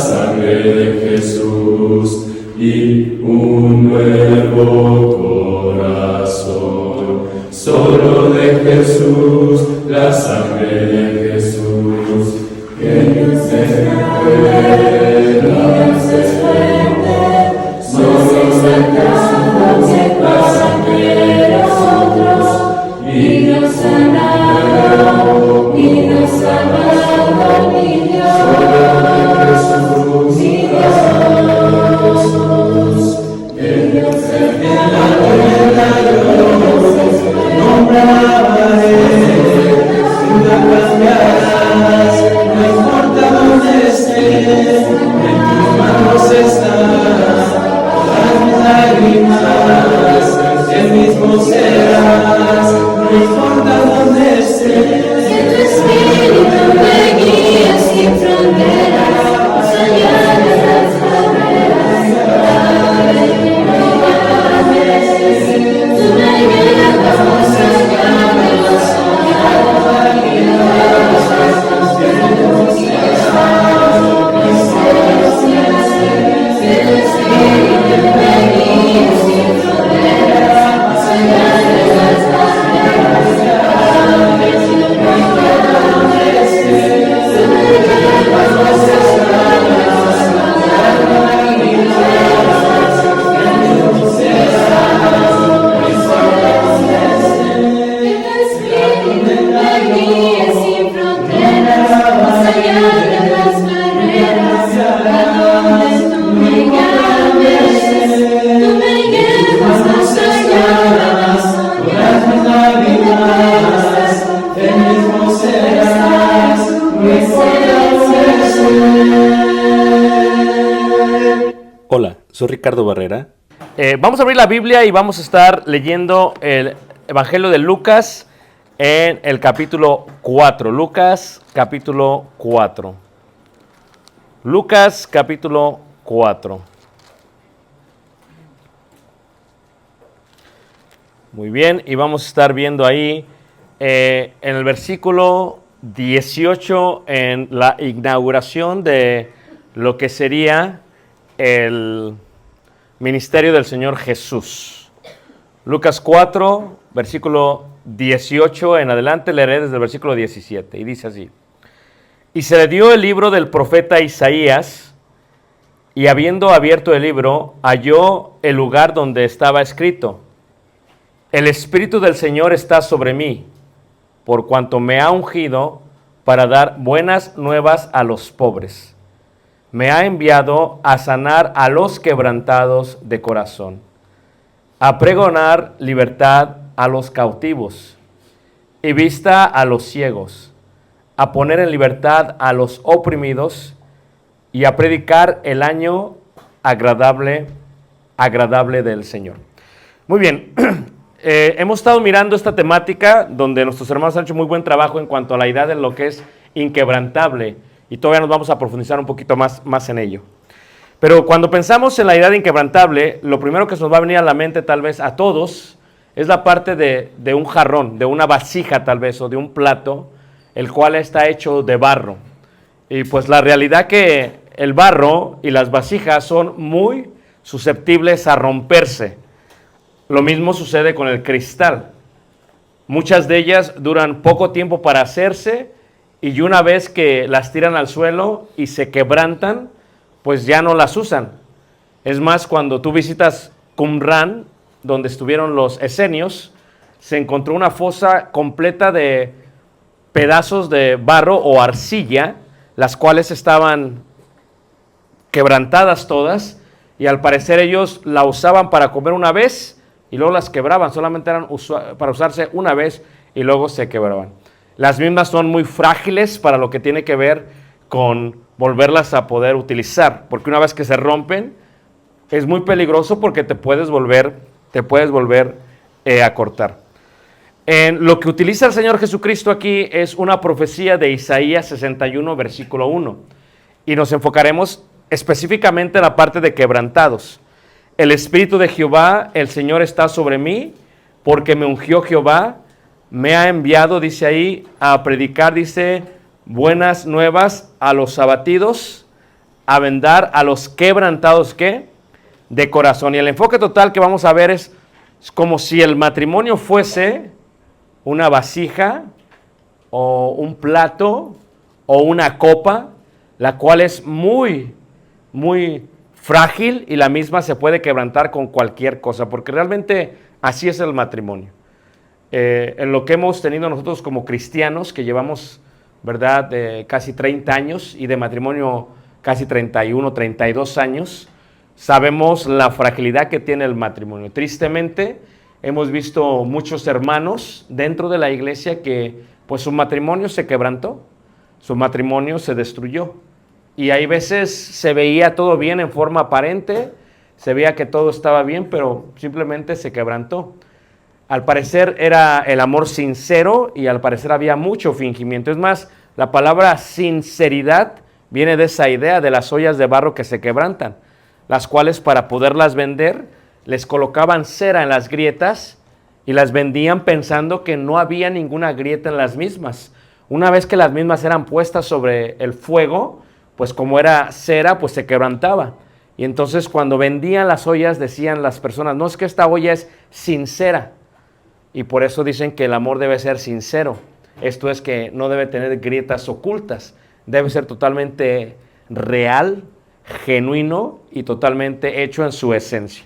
sangre de Jesús y un nuevo corazón. Solo de Jesús, la sangre de Jesús, que Dios es fuerte, Dios es fuerte, nos exaltamos en la sangre de nosotros, y nos sanado, mi Dios. Solo de Jesús, mi Dios, que Dios es no importa dónde estés, en tus manos estás, todas mis lágrimas, el mismo serás, no importa dónde estés. Que tu espíritu me guíe sin fronteras, más allá de las barreras, tú me llevas más allá de los soñados. Hola, soy Ricardo Barrera. Vamos a abrir la Biblia y vamos a estar leyendo el Evangelio de Lucas en el capítulo 4. Lucas, capítulo 4. Lucas, capítulo 4. Muy bien, y vamos a estar viendo ahí en el versículo 18 en la inauguración de lo que sería el ministerio del Señor Jesús. Lucas 4, versículo 18 en adelante, leeré desde el versículo 17, y dice así: Y se le dio el libro del profeta Isaías, y habiendo abierto el libro, halló el lugar donde estaba escrito: El Espíritu del Señor está sobre mí, por cuanto me ha ungido para dar buenas nuevas a los pobres. Me ha enviado a sanar a los quebrantados de corazón, a pregonar libertad a los cautivos y vista a los ciegos, a poner en libertad a los oprimidos y a predicar el año agradable del Señor. Muy bien, hemos estado mirando esta temática donde nuestros hermanos han hecho muy buen trabajo en cuanto a la idea de lo que es inquebrantable. Y todavía nos vamos a profundizar un poquito más en ello. Pero cuando pensamos en la idea de inquebrantable, lo primero que se nos va a venir a la mente tal vez a todos es la parte de un jarrón, de una vasija tal vez, o de un plato, el cual está hecho de barro. Y pues la realidad que el barro y las vasijas son muy susceptibles a romperse. Lo mismo sucede con el cristal. Muchas de ellas duran poco tiempo para hacerse, y una vez que las tiran al suelo y se quebrantan, pues ya no las usan. Es más, cuando tú visitas Qumran, donde estuvieron los esenios, se encontró una fosa completa de pedazos de barro o arcilla, las cuales estaban quebrantadas todas, y al parecer ellos la usaban para comer una vez y luego las quebraban, solamente eran para usarse una vez y luego se quebraban. Las mismas son muy frágiles para lo que tiene que ver con volverlas a poder utilizar, porque una vez que se rompen, es muy peligroso porque te puedes volver a cortar. En lo que utiliza el Señor Jesucristo aquí es una profecía de Isaías 61, versículo 1, y nos enfocaremos específicamente en la parte de quebrantados. El Espíritu de Jehová, el Señor está sobre mí, porque me ungió Jehová, me ha enviado, dice ahí, a predicar, dice, buenas nuevas a los abatidos, a vendar a los quebrantados, ¿qué? De corazón. Y el enfoque total que vamos a ver es como si el matrimonio fuese una vasija o un plato o una copa, la cual es muy, muy frágil y la misma se puede quebrantar con cualquier cosa, porque realmente así es el matrimonio. En lo que hemos tenido nosotros como cristianos, que llevamos, ¿verdad?, casi 30 años y de matrimonio casi 31, 32 años, sabemos la fragilidad que tiene el matrimonio. Tristemente, hemos visto muchos hermanos dentro de la iglesia que pues su matrimonio se quebrantó, su matrimonio se destruyó. Y hay veces se veía todo bien en forma aparente, se veía que todo estaba bien, pero simplemente se quebrantó. Al parecer era el amor sincero y al parecer había mucho fingimiento. Es más, la palabra sinceridad viene de esa idea de las ollas de barro que se quebrantan, las cuales para poderlas vender les colocaban cera en las grietas y las vendían pensando que no había ninguna grieta en las mismas. Una vez que las mismas eran puestas sobre el fuego, pues como era cera, pues se quebrantaba. Y entonces cuando vendían las ollas decían las personas, no, es que esta olla es sincera. Y por eso dicen que el amor debe ser sincero. Esto es que no debe tener grietas ocultas. Debe ser totalmente real, genuino y totalmente hecho en su esencia.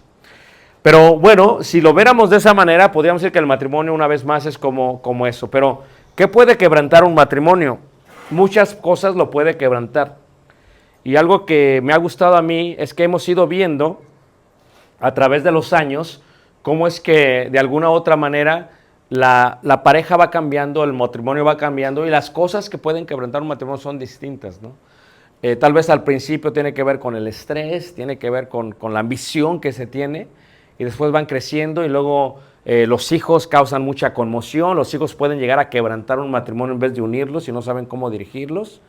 Pero bueno, si lo viéramos de esa manera, podríamos decir que el matrimonio una vez más es como eso. Pero, ¿qué puede quebrantar un matrimonio? Muchas cosas lo puede quebrantar. Y algo que me ha gustado a mí es que hemos ido viendo a través de los años cómo es que de alguna u otra manera la pareja va cambiando, el matrimonio va cambiando y las cosas que pueden quebrantar un matrimonio son distintas, ¿no? Tal vez al principio tiene que ver con el estrés, tiene que ver con la ambición que se tiene y después van creciendo y luego los hijos causan mucha conmoción, los hijos pueden llegar a quebrantar un matrimonio en vez de unirlos y no saben cómo dirigirlos,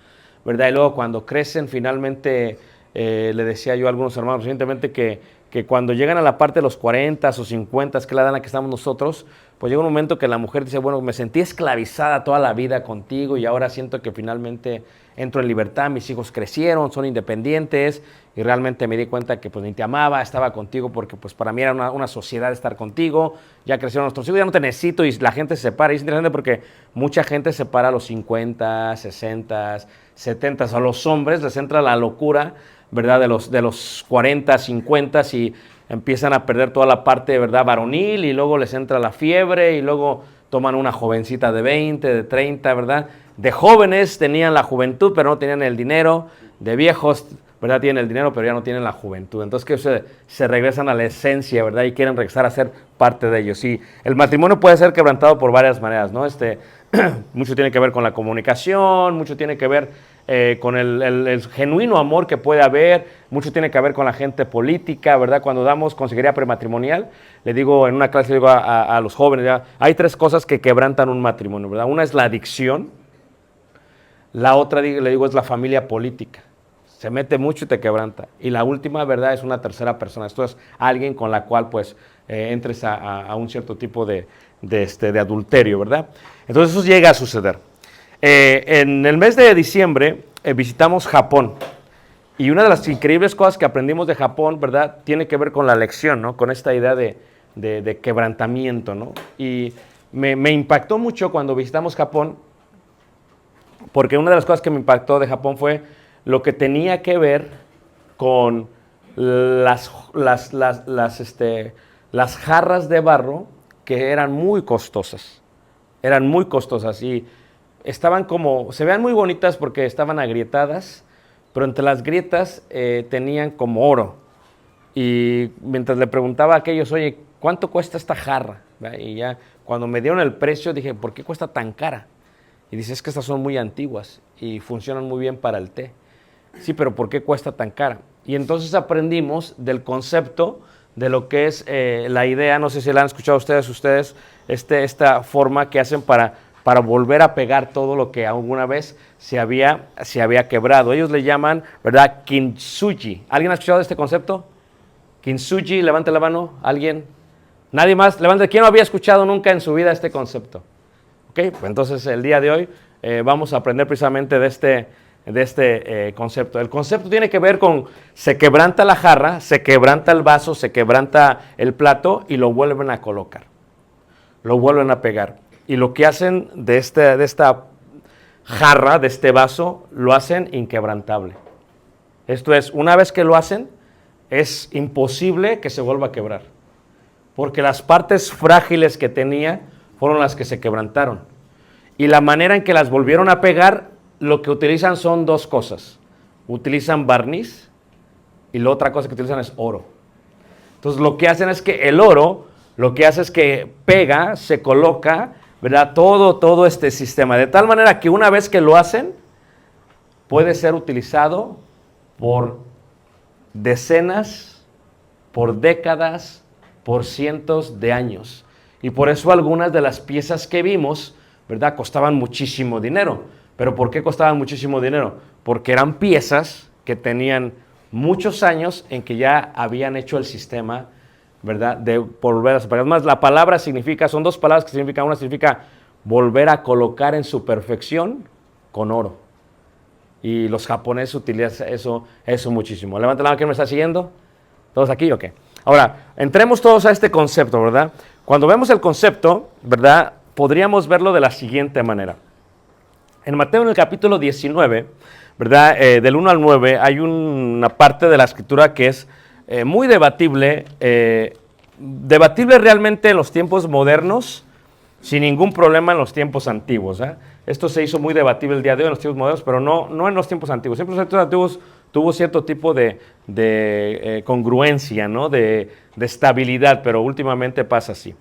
¿verdad? Y luego cuando crecen finalmente, le decía yo a algunos hermanos recientemente que cuando llegan a la parte de los 40 o 50, que es la edad en la que estamos nosotros, pues llega un momento que la mujer dice, bueno, me sentí esclavizada toda la vida contigo y ahora siento que finalmente entro en libertad, mis hijos crecieron, son independientes y realmente me di cuenta que pues ni te amaba, estaba contigo porque pues para mí era una sociedad estar contigo, ya crecieron nuestros hijos, ya no te necesito y la gente se separa. Y es interesante porque mucha gente se separa a los 50, 60, 70, a los hombres les entra la locura, ¿verdad? De los 40, 50 y empiezan a perder toda la parte, ¿verdad?, varonil y luego les entra la fiebre y luego toman una jovencita de 20, de 30, ¿verdad? De jóvenes tenían la juventud pero no tenían el dinero, de viejos, ¿verdad?, tienen el dinero pero ya no tienen la juventud. Entonces que se regresan a la esencia, ¿verdad? Y quieren regresar a ser parte de ellos. Y el matrimonio puede ser quebrantado por varias maneras, ¿no? Mucho tiene que ver con la comunicación, mucho tiene que ver con el genuino amor que puede haber, mucho tiene que ver con la gente política, ¿verdad? Cuando damos consejería prematrimonial, le digo en una clase, le digo a los jóvenes, ¿ya? Hay 3 cosas que quebrantan un matrimonio, ¿verdad? Una es la adicción, la otra, le digo, es la familia política. Se mete mucho y te quebranta. Y la última, ¿verdad?, es una tercera persona. Esto es alguien con la cual, pues, entres a un cierto tipo de adulterio, ¿verdad? Entonces, eso llega a suceder. En el mes de diciembre visitamos Japón. Y una de las increíbles cosas que aprendimos de Japón, ¿verdad?, tiene que ver con la lección, ¿no? Con esta idea de quebrantamiento, ¿no? Y me impactó mucho cuando visitamos Japón, porque una de las cosas que me impactó de Japón fue lo que tenía que ver con las jarras de barro que eran muy costosas. Eran muy costosas y estaban se vean muy bonitas porque estaban agrietadas, pero entre las grietas tenían como oro. Y mientras le preguntaba a aquellos, oye, ¿cuánto cuesta esta jarra? ¿Verdad? Y ya cuando me dieron el precio dije, ¿por qué cuesta tan cara? Y dice, es que estas son muy antiguas y funcionan muy bien para el té. Sí, pero ¿por qué cuesta tan cara? Y entonces aprendimos del concepto de lo que es la idea, no sé si la han escuchado ustedes, esta forma que hacen para volver a pegar todo lo que alguna vez se había quebrado. Ellos le llaman, ¿verdad?, kintsugi. ¿Alguien ha escuchado de este concepto? Kintsugi, levante la mano, ¿alguien? ¿Nadie más? Levante, ¿quién no había escuchado nunca en su vida este concepto? Ok, pues entonces el día de hoy vamos a aprender precisamente de de este concepto. El concepto tiene que ver con se quebranta la jarra, se quebranta el vaso, se quebranta el plato y lo vuelven a colocar. Lo vuelven a pegar. Y lo que hacen de esta jarra, de este vaso, lo hacen inquebrantable. Esto es, una vez que lo hacen, es imposible que se vuelva a quebrar. Porque las partes frágiles que tenía fueron las que se quebrantaron. Y la manera en que las volvieron a pegar, lo que utilizan son dos cosas. Utilizan barniz y la otra cosa que utilizan es oro. Entonces lo que hacen es que el oro, lo que hace es que pega, se coloca, ¿verdad? Todo este sistema. De tal manera que una vez que lo hacen, puede ser utilizado por decenas, por décadas, por cientos de años. Y por eso algunas de las piezas que vimos, ¿verdad?, costaban muchísimo dinero. ¿Pero por qué costaban muchísimo dinero? Porque eran piezas que tenían muchos años en que ya habían hecho el sistema, ¿verdad?, de volver a separar. Además, la palabra significa, son dos palabras que significan, una significa volver a colocar en su perfección con oro. Y los japoneses utilizan eso muchísimo. Levanta la mano, ¿quién me está siguiendo? ¿Todos aquí? Ok. Ahora, entremos todos a este concepto, ¿verdad? Cuando vemos el concepto, ¿verdad?, podríamos verlo de la siguiente manera. En Mateo, en el capítulo 19, ¿verdad?, del 1 al 9, hay una parte de la escritura que es muy debatible, debatible realmente en los tiempos modernos, sin ningún problema en los tiempos antiguos. Esto se hizo muy debatible el día de hoy en los tiempos modernos, pero no en los tiempos antiguos. Siempre en los tiempos antiguos tuvo cierto tipo de congruencia, ¿no?, de estabilidad, pero últimamente pasa así.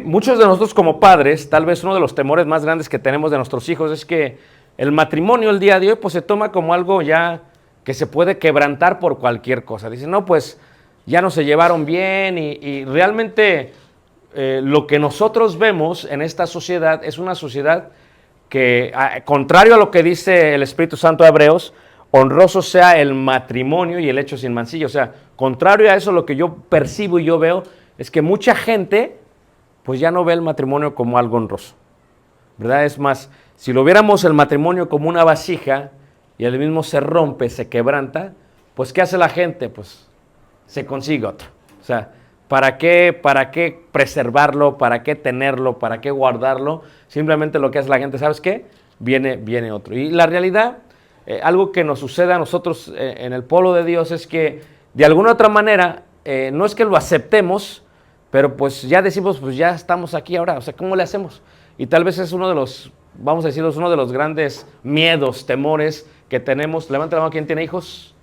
Muchos de nosotros como padres, tal vez uno de los temores más grandes que tenemos de nuestros hijos es que el matrimonio el día de hoy pues se toma como algo ya que se puede quebrantar por cualquier cosa. Dicen, no, pues ya no se llevaron bien y realmente lo que nosotros vemos en esta sociedad es una sociedad que, contrario a lo que dice el Espíritu Santo de Hebreos, honroso sea el matrimonio y el hecho sin mancilla. O sea, contrario a eso, lo que yo percibo y yo veo es que mucha gente pues ya no ve el matrimonio como algo honroso, ¿verdad? Es más, si lo viéramos el matrimonio como una vasija y el mismo se rompe, se quebranta, pues ¿qué hace la gente? Pues se consigue otro. O sea, ¿para qué preservarlo? ¿Para qué tenerlo? ¿Para qué guardarlo? Simplemente lo que hace la gente, ¿sabes qué? Viene otro. Y la realidad, algo que nos sucede a nosotros en el pueblo de Dios es que de alguna otra manera, no es que lo aceptemos, pero pues ya decimos, pues ya estamos aquí ahora, o sea, ¿cómo le hacemos? Y tal vez es uno de los, vamos a decirlo, es uno de los grandes miedos, temores que tenemos. Levanta la mano, ¿quién tiene hijos?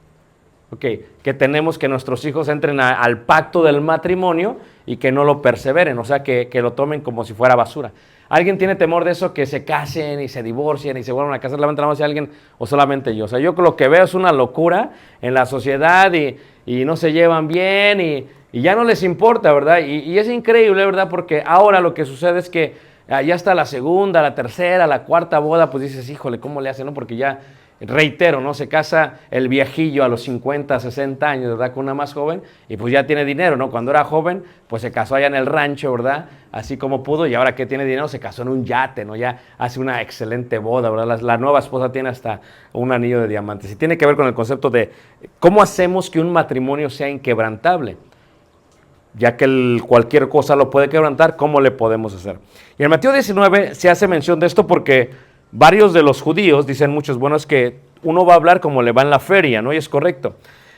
Ok, que tenemos que nuestros hijos entren al pacto del matrimonio y que no lo perseveren, o sea, que lo tomen como si fuera basura. ¿Alguien tiene temor de eso, que se casen y se divorcien y se vuelvan a casar? Levanta la mano si alguien, o solamente yo. O sea, yo lo que veo es una locura en la sociedad y no se llevan bien y ya no les importa, ¿verdad? Y es increíble, ¿verdad? Porque ahora lo que sucede es que ya está la segunda, la tercera, la cuarta boda, pues dices, híjole, ¿cómo le hacen, no? Porque ya, reitero, ¿no? Se casa el viejillo a los 50, 60 años, ¿verdad? Con una más joven y pues ya tiene dinero, ¿no? Cuando era joven, pues se casó allá en el rancho, ¿verdad? Así como pudo, y ahora que tiene dinero se casó en un yate, ¿no? Ya hace una excelente boda, ¿verdad? La nueva esposa tiene hasta un anillo de diamantes. Y tiene que ver con el concepto de cómo hacemos que un matrimonio sea inquebrantable. Ya que cualquier cosa lo puede quebrantar, ¿cómo le podemos hacer? Y en Mateo 19 se hace mención de esto porque varios de los judíos, dicen muchos, bueno, es que uno va a hablar como le va en la feria, ¿no? Y es correcto.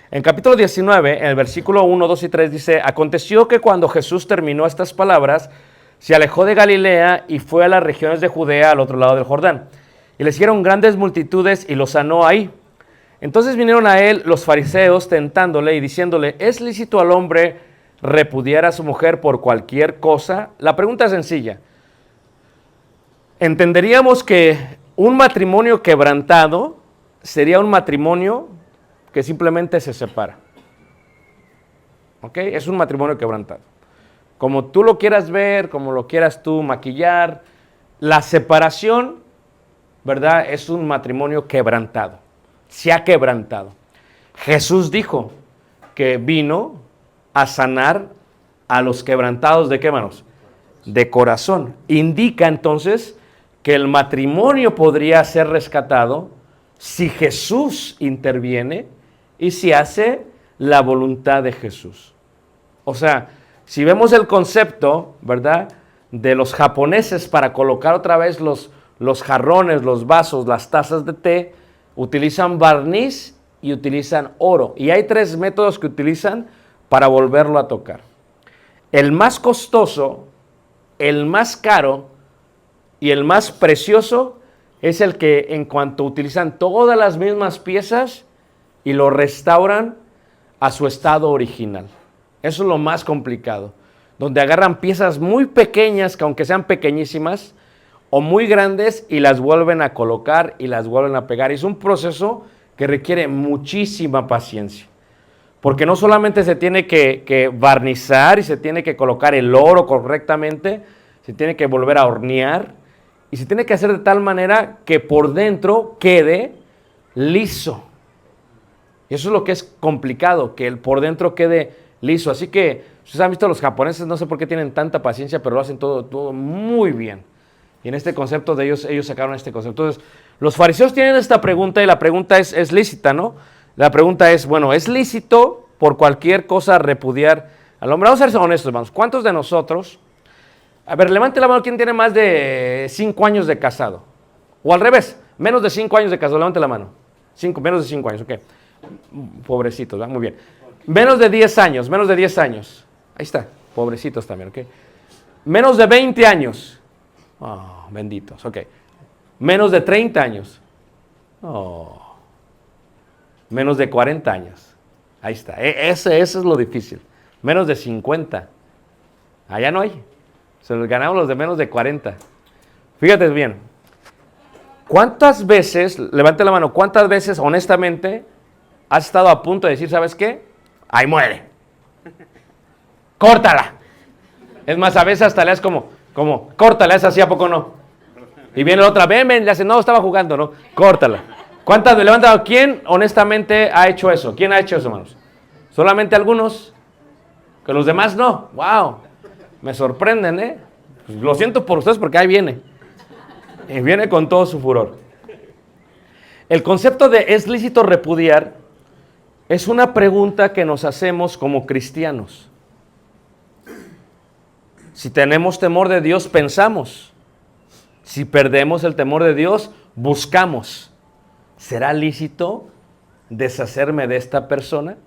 En capítulo 19, en el versículo 1, 2 y 3 dice, aconteció que cuando Jesús terminó estas palabras, se alejó de Galilea y fue a las regiones de Judea al otro lado del Jordán. Y le hicieron grandes multitudes y lo sanó ahí. Entonces vinieron a él los fariseos tentándole y diciéndole, ¿es lícito al hombre repudiar a su mujer por cualquier cosa? La pregunta es sencilla. Entenderíamos que un matrimonio quebrantado sería un matrimonio que simplemente se separa. ¿Ok? Es un matrimonio quebrantado. Como tú lo quieras ver, como lo quieras tú maquillar, la separación, ¿verdad?, es un matrimonio quebrantado. Se ha quebrantado. Jesús dijo que vino a sanar a los quebrantados ¿de qué, manos? De corazón. Indica entonces que el matrimonio podría ser rescatado si Jesús interviene y si hace la voluntad de Jesús. O sea, si vemos el concepto, ¿verdad?, de los japoneses para colocar otra vez los jarrones, los vasos, las tazas de té, utilizan barniz y utilizan oro. Y hay 3 métodos que utilizan para volverlo a tocar. El más costoso, el más caro y el más precioso es el que en cuanto utilizan todas las mismas piezas y lo restauran a su estado original. Eso es lo más complicado, donde agarran piezas muy pequeñas, que aunque sean pequeñísimas, o muy grandes, y las vuelven a colocar y las vuelven a pegar. Es un proceso que requiere muchísima paciencia, porque no solamente se tiene que barnizar y se tiene que colocar el oro correctamente, se tiene que volver a hornear y se tiene que hacer de tal manera que por dentro quede liso. Y eso es lo que es complicado, que el por dentro quede liso. Así que, ustedes han visto a los japoneses, no sé por qué tienen tanta paciencia, pero lo hacen todo muy bien. Y en este concepto de ellos sacaron este concepto. Entonces, los fariseos tienen esta pregunta y la pregunta es lícita, ¿no? La pregunta es, bueno, ¿es lícito por cualquier cosa repudiar al hombre? Vamos a ser honestos, hermanos. ¿Cuántos de nosotros? A ver, levante la mano, ¿quién tiene más de 5 años de casado? O al revés, menos de 5 años de casado, levante la mano. Menos de 5 años, ok. Pobrecitos, ¿verdad? Muy bien. Menos de 10 años, menos de 10 años. Ahí está, pobrecitos también, ok. Menos de 20 años. Oh, benditos, ok. Menos de 30 años. Oh. Menos de 40 años. Ahí está, ese es lo difícil. Menos de 50. Allá no hay. Se los ganamos los de menos de 40. Fíjate bien. ¿Cuántas veces, levante la mano, cuántas veces honestamente has estado a punto de decir, ¿sabes qué? Ahí muere. Córtala. Es más, a veces hasta le haces como, córtala, es así, ¿a poco no? Y viene la otra, ven, le hace, no, estaba jugando, ¿no? Córtala. ¿Cuántas, levanta, quién honestamente ha hecho eso? ¿Quién ha hecho eso, hermanos? Solamente algunos, que los demás no. ¡Wow! Me sorprenden, ¿eh? Pues lo siento por ustedes porque ahí viene. Y viene con todo su furor. El concepto de ¿es lícito repudiar? Es una pregunta que nos hacemos como cristianos. Si tenemos temor de Dios, pensamos. Si perdemos el temor de Dios, buscamos. ¿Será lícito deshacerme de esta persona?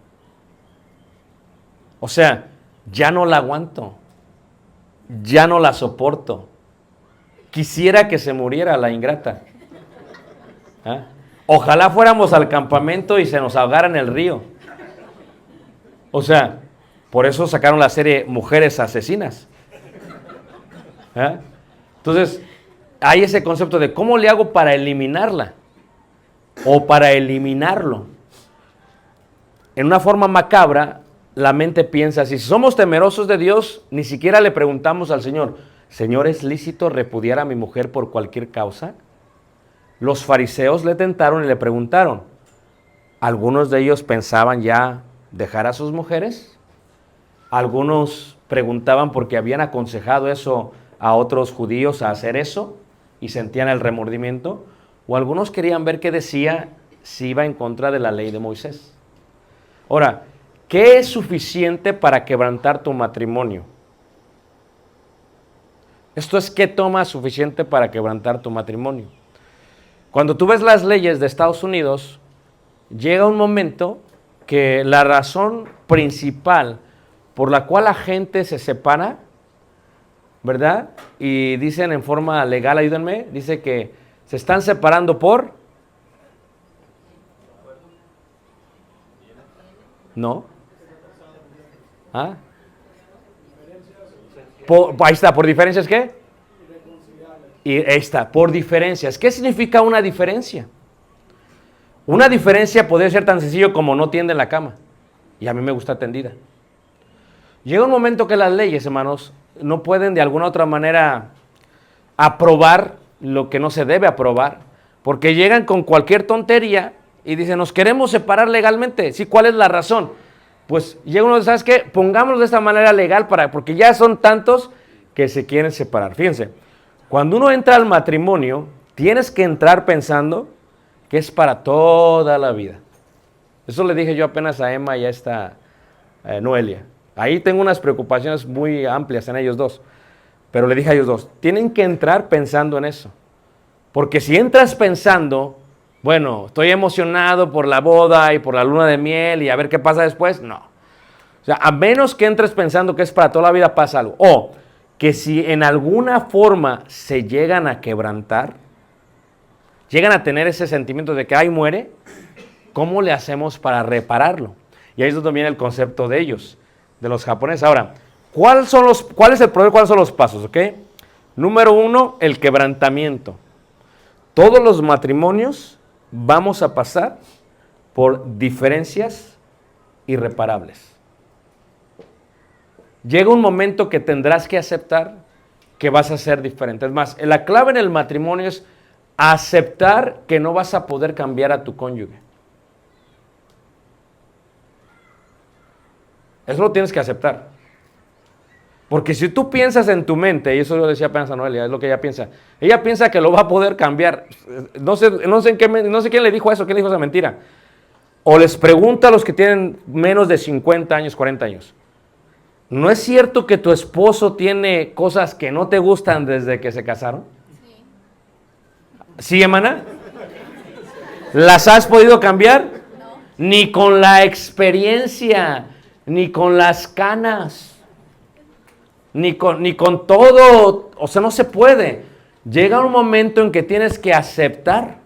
O sea, ya no la aguanto. Ya no la soporto. Quisiera que se muriera la ingrata. ¿Ah? Ojalá fuéramos al campamento y se nos ahogara en el río. O sea, por eso sacaron la serie Mujeres Asesinas. ¿Ah? Entonces, hay ese concepto de ¿cómo le hago para eliminarla? O para eliminarlo. En una forma macabra, la mente piensa, si somos temerosos de Dios, ni siquiera le preguntamos al Señor, Señor, ¿es lícito repudiar a mi mujer por cualquier causa? Los fariseos le tentaron y le preguntaron. Algunos de ellos pensaban ya dejar a sus mujeres. Algunos preguntaban porque habían aconsejado eso a otros judíos a hacer eso y sentían el remordimiento. O algunos querían ver qué decía si iba en contra de la ley de Moisés. Ahora, ¿qué es suficiente para quebrantar tu matrimonio? Esto es, ¿qué toma suficiente para quebrantar tu matrimonio? Cuando tú ves las leyes de Estados Unidos, llega un momento que la razón principal por la cual la gente se separa, ¿verdad? Y dicen en forma legal, ayúdenme, dice que se están separando por... ¿No? ¿Ah? Ahí está, ¿por diferencias qué? Y ahí está, por diferencias. ¿Qué significa una diferencia? Una diferencia podría ser tan sencillo como no tiende en la cama. Y a mí me gusta tendida. Llega un momento que las leyes, hermanos, no pueden de alguna otra manera aprobar lo que no se debe aprobar. Porque llegan con cualquier tontería y dicen, nos queremos separar legalmente. Sí, ¿cuál es la razón? Pues llega uno, ¿sabes qué? Pongámoslo de esta manera legal porque ya son tantos que se quieren separar. Fíjense, cuando uno entra al matrimonio, tienes que entrar pensando que es para toda la vida. Eso le dije yo apenas a Emma y a esta Noelia. Ahí tengo unas preocupaciones muy amplias en ellos dos. Pero le dije a ellos dos, tienen que entrar pensando en eso. Porque si entras pensando, bueno, estoy emocionado por la boda y por la luna de miel y a ver qué pasa después, no. O sea, a menos que entres pensando que es para toda la vida, pasa algo. O que si en alguna forma se llegan a quebrantar, llegan a tener ese sentimiento de que ay, muere, ¿cómo le hacemos para repararlo? Y ahí es donde viene el concepto de ellos, de los japoneses. Ahora, ¿cuál es el problema? ¿Cuáles son los pasos? ¿Ok? Número 1, el quebrantamiento. Todos los matrimonios vamos a pasar por diferencias irreparables. Llega un momento que tendrás que aceptar que vas a ser diferente. Es más, la clave en el matrimonio es aceptar que no vas a poder cambiar a tu cónyuge. Eso lo tienes que aceptar. Porque si tú piensas en tu mente, y eso yo decía apenas a Noelia, es lo que ella piensa que lo va a poder cambiar. No sé quién le dijo eso, quién le dijo esa mentira. O les pregunta a los que tienen menos de 50 años, 40 años. ¿No es cierto que tu esposo tiene cosas que no te gustan desde que se casaron? ¿Sí, hermana? ¿Las has podido cambiar? No. Ni con la experiencia, ni con las canas, ni con todo. O sea, no se puede. Llega un momento en que tienes que aceptar.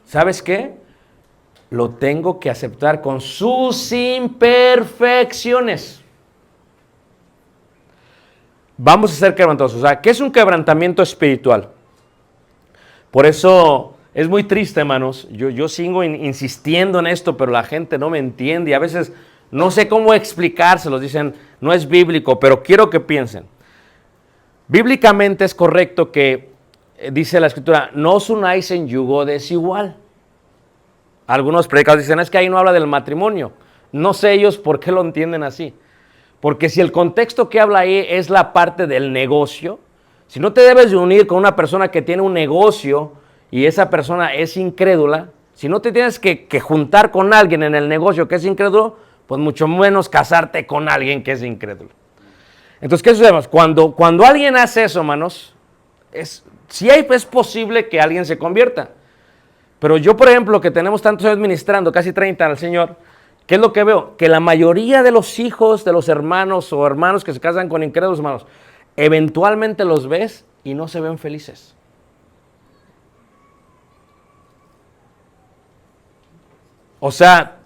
¿Sabes qué? Lo tengo que aceptar con sus imperfecciones. Vamos a ser quebrantados. O sea, ¿qué es un quebrantamiento espiritual? Por eso es muy triste, hermanos. Yo sigo insistiendo en esto, pero la gente no me entiende y a veces no sé cómo explicárselos. Dicen, no es bíblico, pero quiero que piensen. Bíblicamente es correcto que, dice la Escritura, no os unáis en yugo desigual. Algunos predicadores dicen, es que ahí no habla del matrimonio. No sé ellos por qué lo entienden así. Porque si el contexto que habla ahí es la parte del negocio, si no te debes de unir con una persona que tiene un negocio y esa persona es incrédula, si no te tienes que juntar con alguien en el negocio que es incrédulo, pues mucho menos casarte con alguien que es incrédulo. Entonces, ¿qué sucede? Cuando alguien hace eso, hermanos, es posible que alguien se convierta. Pero yo, por ejemplo, que tenemos tantos años ministrando, casi 30 al Señor, ¿qué es lo que veo? Que la mayoría de los hijos de los hermanos o hermanos que se casan con incrédulos, hermanos, eventualmente los ves y no se ven felices. O sea,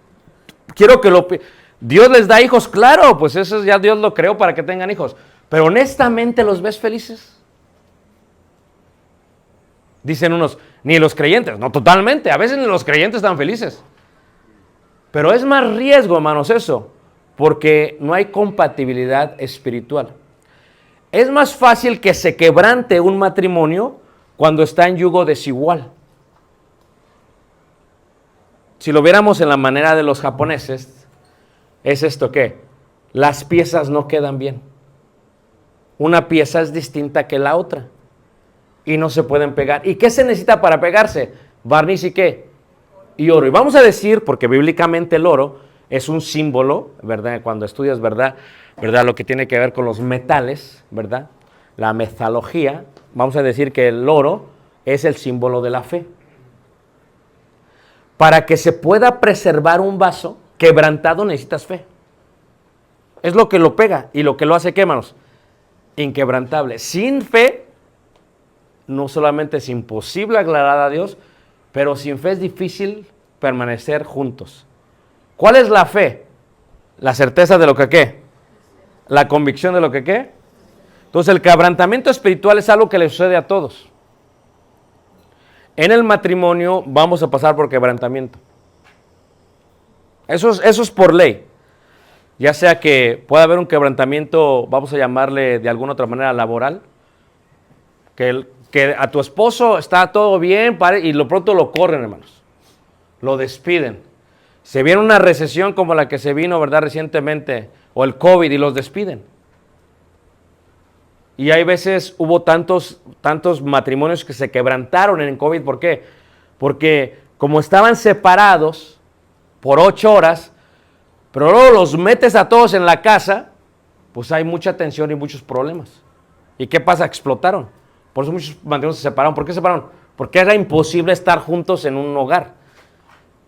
quiero que Dios les da hijos, claro, pues eso ya Dios lo creó para que tengan hijos. Pero honestamente, ¿los ves felices? Dicen unos, ni los creyentes. No, totalmente. A veces ni los creyentes están felices. Pero es más riesgo, hermanos, eso. Porque no hay compatibilidad espiritual. Es más fácil que se quebrante un matrimonio cuando está en yugo desigual. Si lo viéramos en la manera de los japoneses, es esto que las piezas no quedan bien. Una pieza es distinta que la otra. Y no se pueden pegar. ¿Y qué se necesita para pegarse? Barniz y qué? Y oro. Y vamos a decir, porque bíblicamente el oro es un símbolo, ¿verdad? Cuando estudias, ¿verdad? Lo que tiene que ver con los metales, ¿verdad? La metalología, vamos a decir que el oro es el símbolo de la fe. Para que se pueda preservar un vaso quebrantado necesitas fe. Es lo que lo pega y lo que lo hace, ¿qué, hermanos? Inquebrantable. Sin fe, no solamente es imposible agradar a Dios, pero sin fe es difícil permanecer juntos. ¿Cuál es la fe? La certeza de lo que qué. La convicción de lo que qué. Entonces el quebrantamiento espiritual es algo que le sucede a todos. En el matrimonio vamos a pasar por quebrantamiento. Eso es por ley. Ya sea que pueda haber un quebrantamiento, vamos a llamarle de alguna otra manera laboral, que a tu esposo está todo bien y lo pronto lo corren, hermanos. Lo despiden. Se viene una recesión como la que se vino, ¿verdad? Recientemente, o el COVID, y los despiden. Y hay veces hubo tantos matrimonios que se quebrantaron en el COVID. ¿Por qué? Porque como estaban separados por 8 horas, pero luego los metes a todos en la casa, pues hay mucha tensión y muchos problemas. ¿Y qué pasa? Explotaron. Por eso muchos matrimonios se separaron. ¿Por qué se separaron? Porque era imposible estar juntos en un hogar.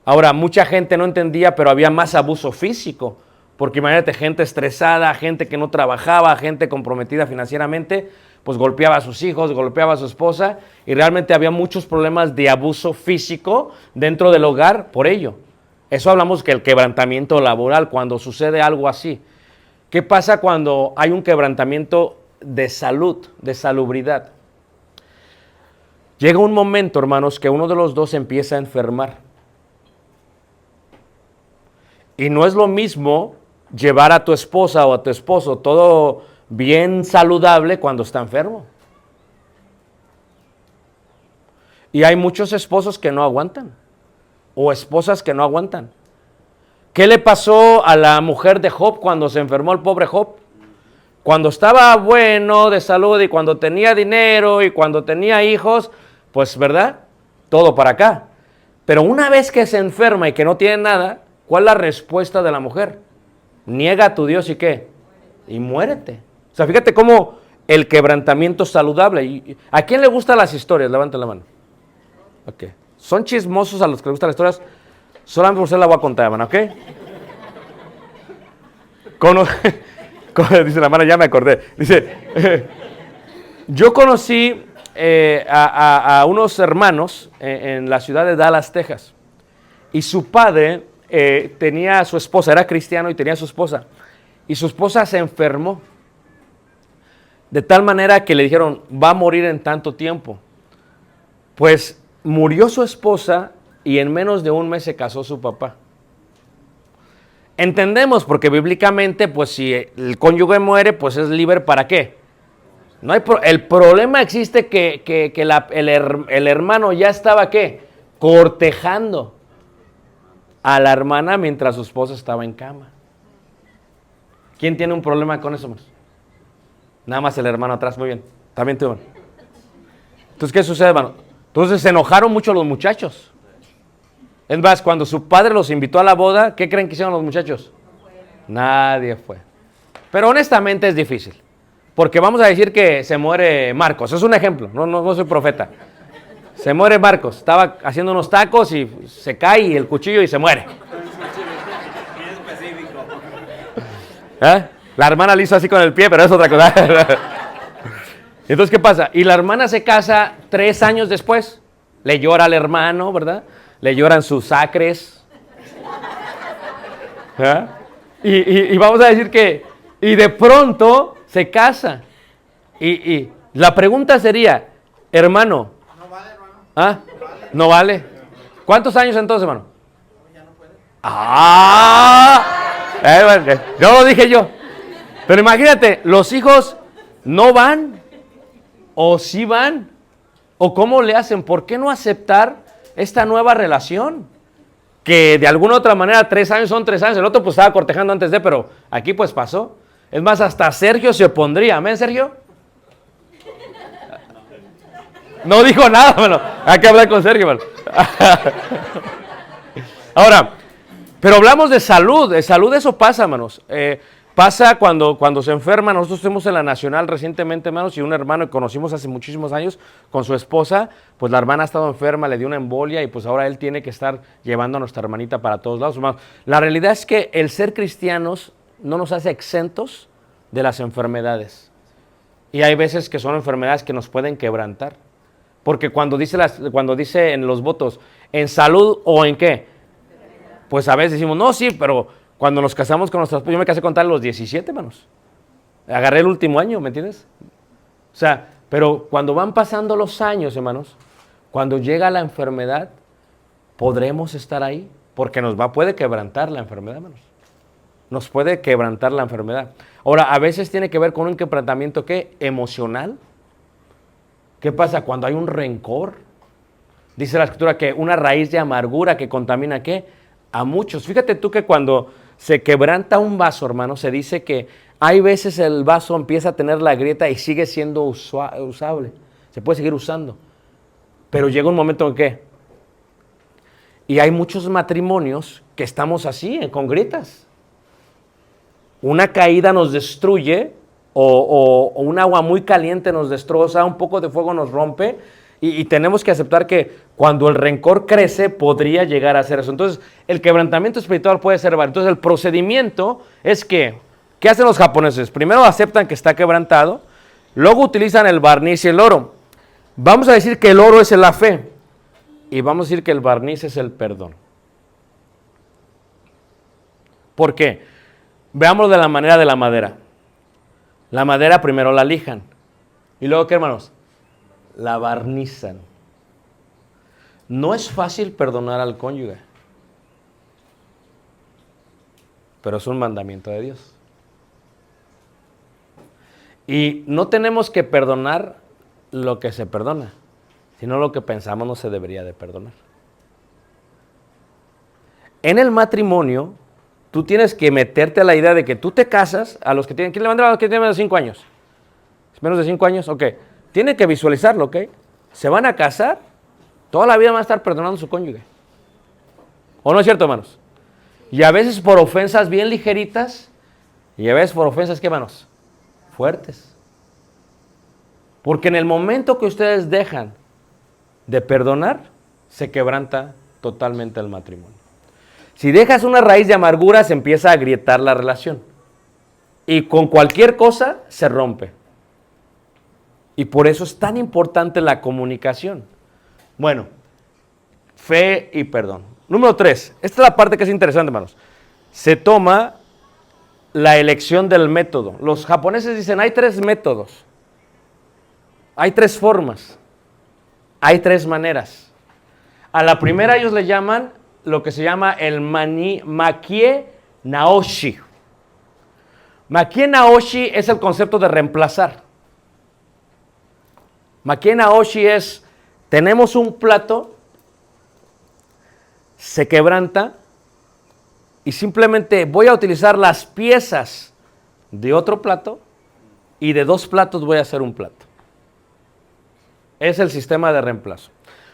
Ahora, mucha gente no entendía, pero había más abuso físico. Porque imagínate, gente estresada, gente que no trabajaba, gente comprometida financieramente, pues golpeaba a sus hijos, golpeaba a su esposa, y realmente había muchos problemas de abuso físico dentro del hogar por ello. Eso hablamos que el quebrantamiento laboral, cuando sucede algo así. ¿Qué pasa cuando hay un quebrantamiento de salud, de salubridad? Llega un momento, hermanos, que uno de los dos empieza a enfermar. Y no es lo mismo llevar a tu esposa o a tu esposo todo bien saludable cuando está enfermo. Y hay muchos esposos que no aguantan, o esposas que no aguantan. ¿Qué le pasó a la mujer de Job cuando se enfermó el pobre Job? Cuando estaba bueno de salud y cuando tenía dinero y cuando tenía hijos, pues, ¿verdad? Todo para acá. Pero una vez que se enferma y que no tiene nada, ¿cuál es la respuesta de la mujer? Niega a tu Dios y ¿qué? Y muérete. O sea, fíjate cómo el quebrantamiento saludable. ¿A quién le gustan las historias? Levanten la mano. Ok. Son chismosos a los que les gustan las historias. Solamente por usted la voy a contar, hermano, ¿ok? Dice la hermana, ya me acordé. Dice, yo conocí a unos hermanos en la ciudad de Dallas, Texas. Y su padre tenía a su esposa, era cristiano y tenía a su esposa. Y su esposa se enfermó. De tal manera que le dijeron, va a morir en tanto tiempo. Pues murió su esposa y en menos de un mes se casó su papá. Entendemos, porque bíblicamente, pues si el cónyuge muere, pues es libre ¿para qué? No hay el problema existe que el hermano ya estaba ¿qué? Cortejando a la hermana mientras su esposa estaba en cama. ¿Quién tiene un problema con eso, hermanos? Nada más el hermano atrás, muy bien. También tú, hermano. Entonces, ¿qué sucede, hermano? Entonces se enojaron mucho los muchachos. Es más, cuando su padre los invitó a la boda, ¿qué creen que hicieron los muchachos? Nadie fue. Pero honestamente es difícil. Porque vamos a decir que se muere Marcos. Es un ejemplo, no soy profeta. Se muere Marcos. Estaba haciendo unos tacos y se cae y el cuchillo y se muere. ¿Eh? La hermana le hizo así con el pie, pero es otra cosa. Entonces, ¿qué pasa? Y la hermana se casa 3 años después. Le llora al hermano, ¿verdad? Le lloran sus acres. ¿Eh? Y vamos a decir que... Y de pronto se casa. Y la pregunta sería, hermano... No vale, hermano. ¿Ah? No vale. ¿Cuántos años entonces, hermano? Ya no puede. Bueno, no lo dije yo. Pero imagínate, los hijos no van, o sí van, o cómo le hacen. ¿Por qué no aceptar esta nueva relación? Que de alguna otra manera 3 años son 3 años. El otro pues estaba cortejando antes de, pero aquí pues pasó. Es más, hasta Sergio se opondría. ¿Amén, Sergio? No dijo nada, hermano. Hay que hablar con Sergio, hermano. Ahora, pero hablamos de salud. De salud eso pasa, hermanos. Pasa cuando se enferma. Nosotros estuvimos en la Nacional recientemente, hermanos, y un hermano que conocimos hace muchísimos años con su esposa, pues la hermana ha estado enferma, le dio una embolia y pues ahora él tiene que estar llevando a nuestra hermanita para todos lados, hermanos. La realidad es que el ser cristianos no nos hace exentos de las enfermedades. Y hay veces que son enfermedades que nos pueden quebrantar. Porque cuando dice en los votos, ¿en salud o en qué? Pues a veces decimos, no, sí, pero cuando nos casamos con nuestras esposas, yo me casé con tal a los 17, hermanos. Agarré el último año, ¿me entiendes? O sea, pero cuando van pasando los años, hermanos, cuando llega la enfermedad, ¿podremos estar ahí? Porque puede quebrantar la enfermedad, hermanos. Nos puede quebrantar la enfermedad. Ahora, a veces tiene que ver con un quebrantamiento, ¿qué? Emocional. ¿Qué pasa cuando hay un rencor? Dice la Escritura que una raíz de amargura que contamina, ¿qué? A muchos. Fíjate tú que cuando se quebranta un vaso, hermano, se dice que hay veces el vaso empieza a tener la grieta y sigue siendo usable. Se puede seguir usando. Pero llega un momento en que Y hay muchos matrimonios que estamos así, con grietas. Una caída nos destruye, o un agua muy caliente nos destroza, un poco de fuego nos rompe, y tenemos que aceptar que cuando el rencor crece, podría llegar a ser eso. Entonces, el quebrantamiento espiritual puede ser varios. Entonces, el procedimiento es que, ¿qué hacen los japoneses? Primero aceptan que está quebrantado, luego utilizan el barniz y el oro. Vamos a decir que el oro es la fe, y vamos a decir que el barniz es el perdón. ¿Por qué? Veámoslo de la manera de la madera. La madera primero la lijan. ¿Y luego qué, hermanos? La barnizan. No es fácil perdonar al cónyuge, pero es un mandamiento de Dios. Y no tenemos que perdonar lo que se perdona, sino lo que pensamos no se debería de perdonar. En el matrimonio, tú tienes que meterte a la idea de que tú te casas, a los que tienen, ¿quién le mandaba a los que tienen menos de 5 años? ¿Menos de 5 años? Ok. Tiene que visualizarlo, ¿ok? Se van a casar, toda la vida van a estar perdonando a su cónyuge. ¿O no es cierto, hermanos? Y a veces por ofensas bien ligeritas, y a veces por ofensas, ¿qué, hermanos? Fuertes. Porque en el momento que ustedes dejan de perdonar, se quebranta totalmente el matrimonio. Si dejas una raíz de amargura, se empieza a agrietar la relación. Y con cualquier cosa se rompe. Y por eso es tan importante la comunicación. Bueno, fe y perdón. Número 3. Esta es la parte que es interesante, hermanos. Se toma la elección del método. Los japoneses dicen, hay 3 métodos. Hay 3 formas. Hay 3 maneras. A la primera ellos le llaman lo que se llama el makie naoshi. Makie naoshi es el concepto de reemplazar. Makie naoshi es, tenemos un plato, se quebranta y simplemente voy a utilizar las piezas de otro plato y de 2 platos voy a hacer un plato. Es el sistema de reemplazo.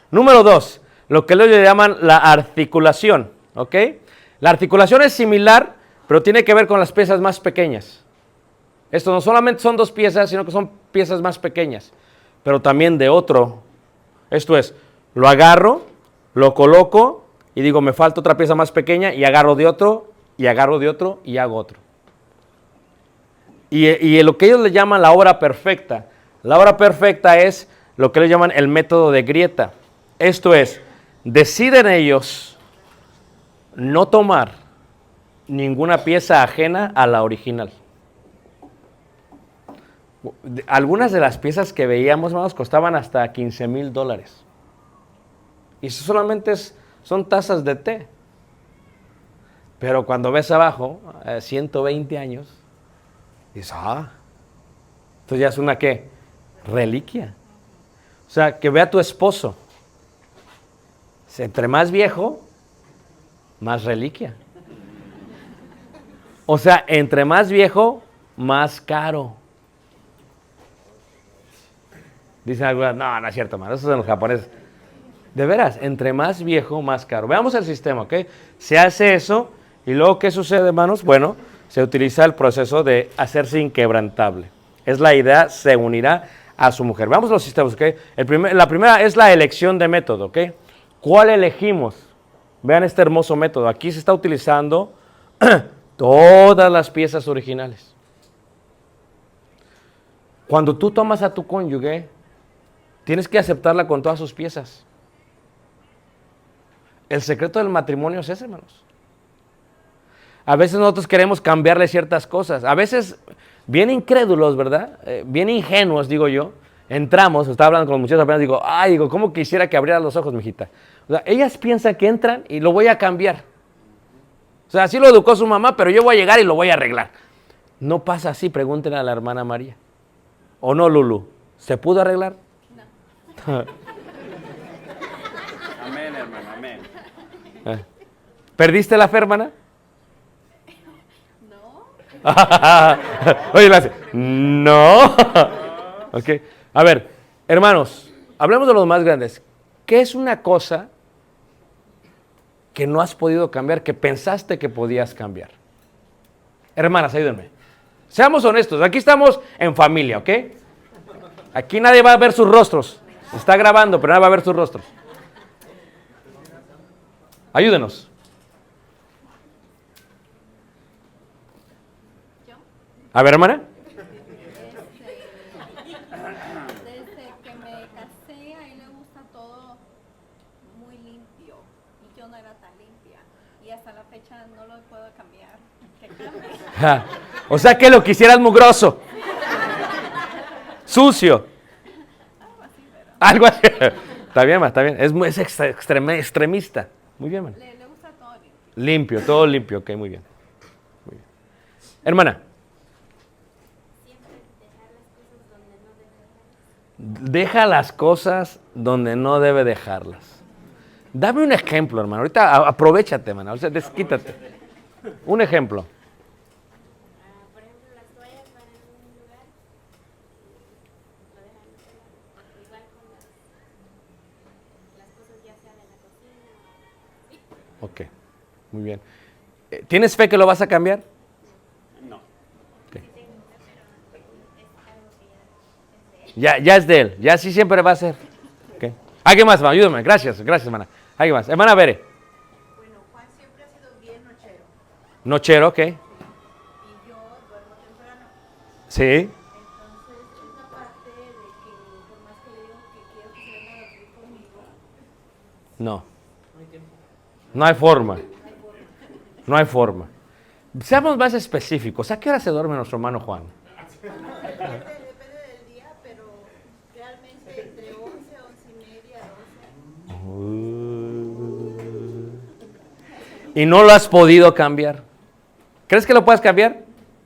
Número 2, lo que ellos le llaman la articulación, ¿ok? La articulación es similar, pero tiene que ver con las piezas más pequeñas. Esto no solamente son 2 piezas, sino que son piezas más pequeñas, pero también de otro. Esto es, lo agarro, lo coloco y digo, me falta otra pieza más pequeña y agarro de otro, y agarro de otro y hago otro. Y lo que ellos le llaman la obra perfecta. La obra perfecta es lo que ellos llaman el método de grieta. Esto es, deciden ellos no tomar ninguna pieza ajena a la original. Algunas de las piezas que veíamos, hermanos, costaban hasta $15,000. Y eso solamente son tazas de té. Pero cuando ves abajo, 120 años, dices, entonces ya es una, ¿qué? Reliquia. O sea, que vea a tu esposo. Entre más viejo, más reliquia. O sea, entre más viejo, más caro. Dicen algunas, no es cierto, hermano, eso son los japoneses. De veras, entre más viejo, más caro. Veamos el sistema, ¿ok? Se hace eso, y luego, ¿qué sucede, hermanos? Bueno, se utiliza el proceso de hacerse inquebrantable. Es la idea, se unirá a su mujer. Veamos los sistemas, ¿ok? La primera es la elección de método, ¿ok? ¿Cuál elegimos? Vean este hermoso método. Aquí se está utilizando todas las piezas originales. Cuando tú tomas a tu cónyuge, tienes que aceptarla con todas sus piezas. El secreto del matrimonio es ese, hermanos. A veces nosotros queremos cambiarle ciertas cosas. A veces, bien incrédulos, ¿verdad? Bien ingenuos, digo yo. Entramos, estaba hablando con los muchachos apenas, digo, ¿cómo quisiera que abrieras los ojos, mijita? O sea, ellas piensan que entran y lo voy a cambiar. O sea, así lo educó su mamá, pero yo voy a llegar y lo voy a arreglar. No pasa así, pregúntenle a la hermana María. ¿O no, Lulu? ¿Se pudo arreglar? No. Amén, hermano, amén. ¿Perdiste la fe, hermana? No. Oye, la hace. No. Ok. A ver, hermanos, hablemos de los más grandes. ¿Qué es una cosa que no has podido cambiar, que pensaste que podías cambiar? Hermanas, ayúdenme. Seamos honestos, aquí estamos en familia, ¿ok? Aquí nadie va a ver sus rostros. Está grabando, pero nadie va a ver sus rostros. Ayúdenos. A ver, hermana. Desde que me casé, a él le gusta todo muy limpio y yo no era tan limpia y hasta la fecha no lo puedo cambiar. Que cambie. Ja. O sea que lo quisieras mugroso. Sucio. Algo así. Está bien, ma, está bien. Es extremista. Muy bien, man. Le gusta todo limpio. Limpio, todo limpio. Ok, muy bien. Muy bien. Hermana. Deja las cosas donde no debe dejarlas. Dame un ejemplo, hermano. Ahorita aprovechate, hermano. O sea, desquítate. Un ejemplo. Por ejemplo, las toallas van en un lugar y lo dejan en otro lado. Igual con las cosas ya sea de la cocina. Ok, muy bien. ¿Tienes fe que lo vas a cambiar? No. Ok. Es algo que ya Ya es de él. Ya así siempre va a ser. Ok. ¿Alguien más? Ayúdame. Gracias, hermana. ¿Alguien más? Hermana Bere. Bueno, Juan siempre ha sido bien nochero Nochero, ok. y yo duermo temprano. Sí. Entonces, esa parte de que por más que le digo que quiero que se venga a dormir conmigo, No. No hay forma. No hay forma. Seamos más específicos. ¿A qué hora se duerme nuestro hermano Juan? depende del día, pero realmente entre 11, 11 y media, 12. Y no lo has podido cambiar. ¿Crees que lo puedes cambiar?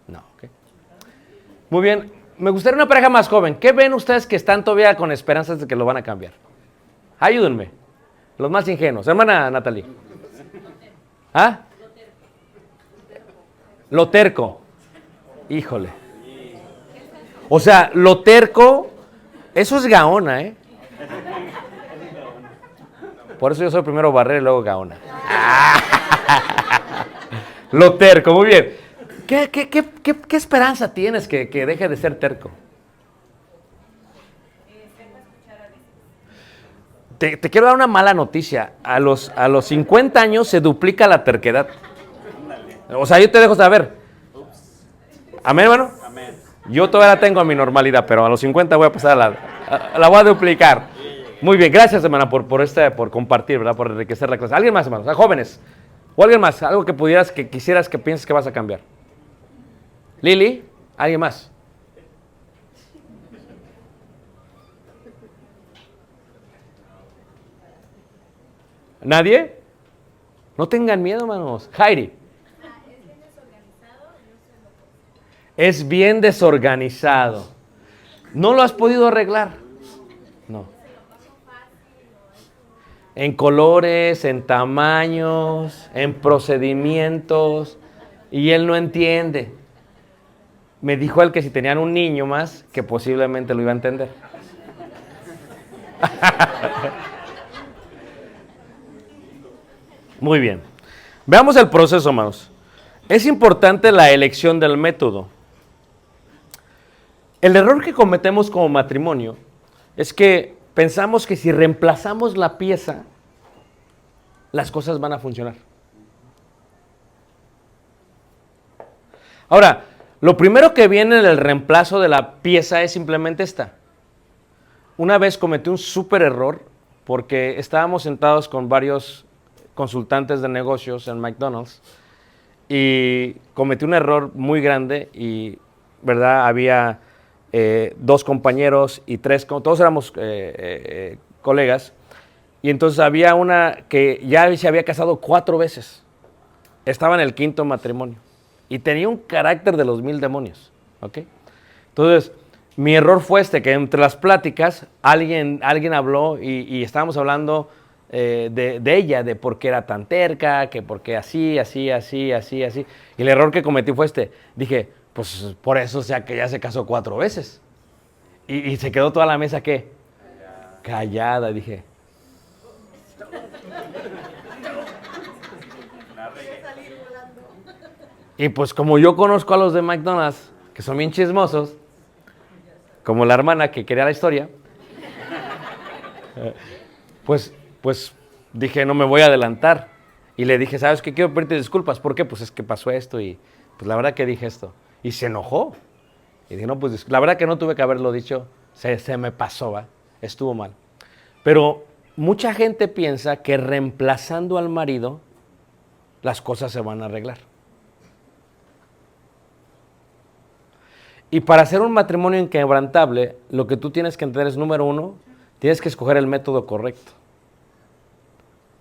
No. Ok. Muy bien. Me gustaría una pareja más joven. ¿Qué ven ustedes que están todavía con esperanzas de que lo van a cambiar? Ayúdenme. Los más ingenuos. Hermana Natalie. ¿Ah? Lo terco. Híjole. O sea, lo terco, eso es Gaona, ¿eh? Por eso yo soy primero Barrera y luego Gaona. Lo terco, muy bien. ¿Qué esperanza tienes que deje de ser terco? Te quiero dar una mala noticia. A los 50 años se duplica la terquedad. O sea, yo te dejo saber. ¿Amén, hermano? Amén. Yo todavía la tengo a mi normalidad, pero a los 50 voy a pasar la voy a duplicar. Muy bien, gracias, hermana, por compartir, ¿verdad? Por enriquecer la clase. ¿Alguien más, hermanos? Jóvenes. ¿O alguien más? Algo que quisieras que pienses que vas a cambiar. Lili, ¿alguien más? ¿Nadie? No tengan miedo, hermanos. Jairi. Es bien desorganizado. ¿No lo has podido arreglar? No. En colores, en tamaños, en procedimientos. Y él no entiende. Me dijo él que si tenían un niño más, que posiblemente lo iba a entender. Muy bien. Veamos el proceso, hermanos. Es importante la elección del método. El error que cometemos como matrimonio es que pensamos que si reemplazamos la pieza, las cosas van a funcionar. Ahora, lo primero que viene en el reemplazo de la pieza es simplemente esta. Una vez cometí un súper error porque estábamos sentados con varios consultantes de negocios en McDonald's y cometí un error muy grande y, ¿verdad? Había 2 compañeros y 3, todos éramos colegas, y entonces había una que ya se había casado 4 veces, estaba en el 5º matrimonio y tenía un carácter de los 1000 demonios, ¿ok? Entonces, mi error fue que entre las pláticas alguien habló y estábamos hablando de ella, de por qué era tan terca, que por qué así. Y el error que cometí fue dije, pues por eso, o sea, que ya se casó 4 veces. Y se quedó toda la mesa, ¿qué? Callada, dije. volando. Y pues como yo conozco a los de McDonald's, que son bien chismosos, como la hermana que quería la historia, pues dije, no me voy a adelantar. Y le dije, ¿sabes qué? Quiero pedirte disculpas. ¿Por qué? Pues es que pasó esto y pues la verdad que dije esto. Y se enojó. Y dije, no, pues la verdad que no tuve que haberlo dicho. Se me pasó, ¿va? Estuvo mal. Pero mucha gente piensa que reemplazando al marido, las cosas se van a arreglar. Y para hacer un matrimonio inquebrantable, lo que tú tienes que entender es, número uno, tienes que escoger el método correcto.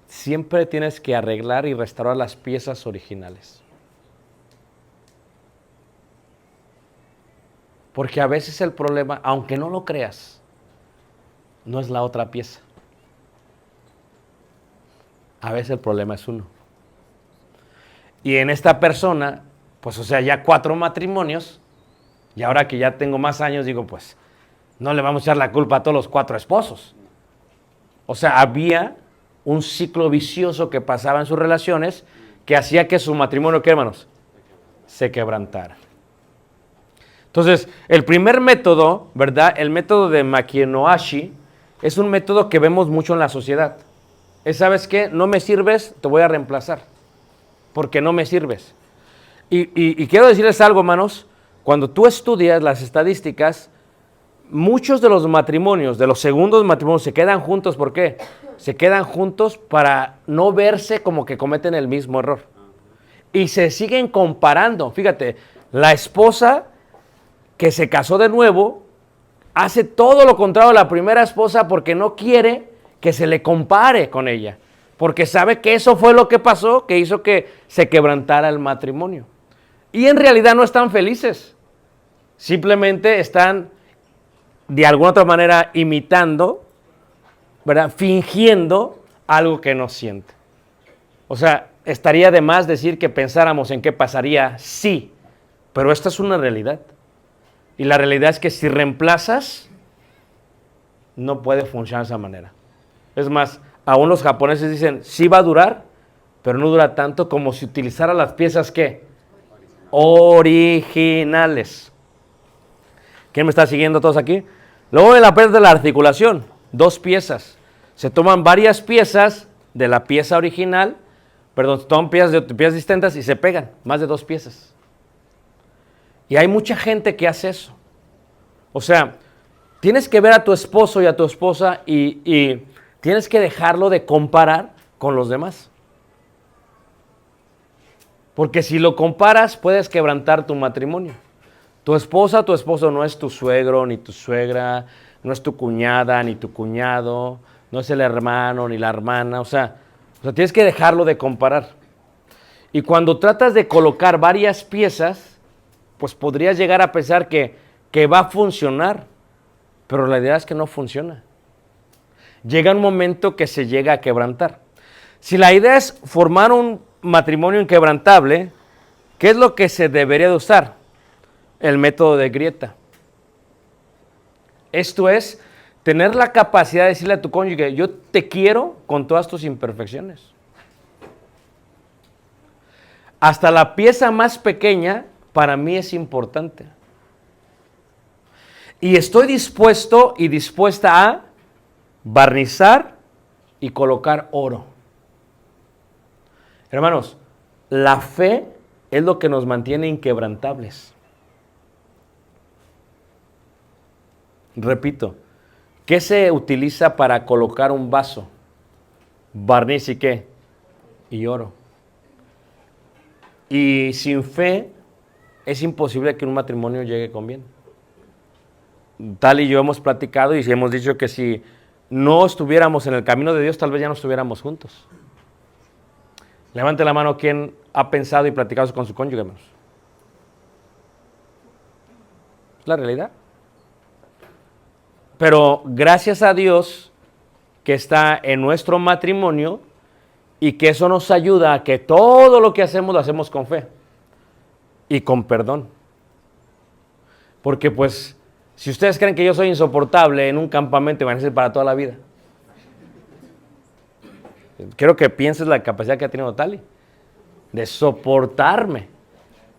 Siempre tienes que arreglar y restaurar las piezas originales. Porque a veces el problema, aunque no lo creas, no es la otra pieza. A veces el problema es uno. Y en esta persona, pues o sea, ya 4 matrimonios, y ahora que ya tengo más años, digo, pues, no le vamos a echar la culpa a todos los 4 esposos. O sea, había un ciclo vicioso que pasaba en sus relaciones que hacía que su matrimonio, ¿qué, hermanos? Se quebrantara. Entonces, el primer método, ¿verdad? El método de Makinoashi es un método que vemos mucho en la sociedad. Es, ¿sabes qué? No me sirves, te voy a reemplazar, porque no me sirves. Y quiero decirles algo, hermanos, cuando tú estudias las estadísticas, muchos de los matrimonios, de los segundos matrimonios, se quedan juntos, ¿por qué? Se quedan juntos para no verse como que cometen el mismo error. Y se siguen comparando. Fíjate, la esposa que se casó de nuevo hace todo lo contrario a la primera esposa porque no quiere que se le compare con ella. Porque sabe que eso fue lo que pasó, que hizo que se quebrantara el matrimonio. Y en realidad no están felices. Simplemente están de alguna otra manera imitando, ¿verdad? Fingiendo algo que no siente. O sea, estaría de más decir que pensáramos en qué pasaría si, pero esta es una realidad. Y la realidad es que si reemplazas, no puede funcionar de esa manera. Es más, aún los japoneses dicen, sí va a durar, pero no dura tanto como si utilizara las piezas, ¿qué? Originales. ¿Quién me está siguiendo todos aquí? Luego en la parte de la articulación, 2 piezas. Se toman varias piezas de la pieza original, perdón, se toman piezas distintas y se pegan, más de 2 piezas. Y hay mucha gente que hace eso. O sea, tienes que ver a tu esposo y a tu esposa y tienes que dejarlo de comparar con los demás. Porque si lo comparas, puedes quebrantar tu matrimonio. Tu esposa, tu esposo no es tu suegro, ni tu suegra, no es tu cuñada, ni tu cuñado, no es el hermano, ni la hermana. O sea, tienes que dejarlo de comparar. Y cuando tratas de colocar varias piezas, pues podrías llegar a pensar que va a funcionar, pero la idea es que no funciona. Llega un momento que se llega a quebrantar. Si la idea es formar un matrimonio inquebrantable, ¿qué es lo que se debería de usar? El método de grieta. Esto es tener la capacidad de decirle a tu cónyuge, yo te quiero con todas tus imperfecciones. Hasta la pieza más pequeña para mí es importante. Y estoy dispuesto y dispuesta a barnizar y colocar oro. Hermanos, la fe es lo que nos mantiene inquebrantables. Repito, ¿qué se utiliza para colocar un vaso? Barniz y ¿qué? Y oro. Y sin fe es imposible que un matrimonio llegue con bien. Tal y yo hemos platicado y hemos dicho que si no estuviéramos en el camino de Dios, tal vez ya no estuviéramos juntos. Levante la mano quien ha pensado y platicado con su cónyuge, hermanos. Es la realidad. Pero gracias a Dios que está en nuestro matrimonio y que eso nos ayuda a que todo lo que hacemos lo hacemos con fe y con perdón. Porque pues, si ustedes creen que yo soy insoportable en un campamento, van a ser para toda la vida. Quiero que pienses la capacidad que ha tenido Tali. de soportarme